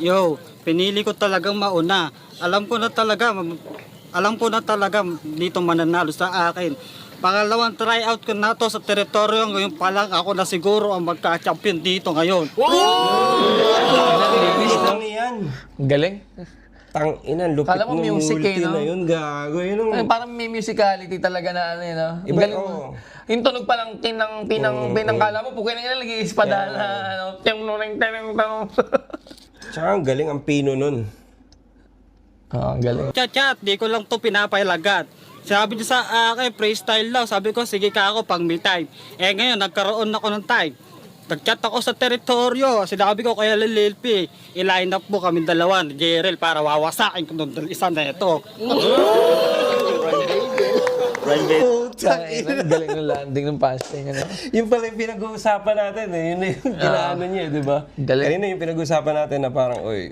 Yo, pinili ko talagang mauna. Alam ko na talaga dito mananalo sa akin. Pangalawang tryout ko na to sa teritoryo, ngayon pa lang ako na siguro ang magka-champion dito ngayon. Itang yan. Galing. Tang ina, lupit Kala mo ng music multi no? na yun, gago. Yun ang... Ay, parang may musicality talaga na ano yun, no? Ang Iba, galing mo. oo. Yung tunog pa lang, pinang kala mo, pukay na nila, lagi-espada na, ano, tiyang. Tsaka ang galing ang pino nun. Oo, ang galing. Chat, di ko lang to pinapailagat. Sabi niya sa akin, freestyle daw. Sabi ko, sige ka ako pang me time. Eh ngayon, nagkaroon ako ng time. Nag-chat ako sa teritoryo. Sinabi ko kaya Lil P, i-line up mo kami dalawa ni Jerel para wawasakin ko nung isa na ito. Ang galing ng landing ng passing, ano? Yung pala yung pinag-uusapan natin eh. Yun na yung ginaano niya, di ba? Galing. Kanina yung pinag-uusapan natin na parang, oy,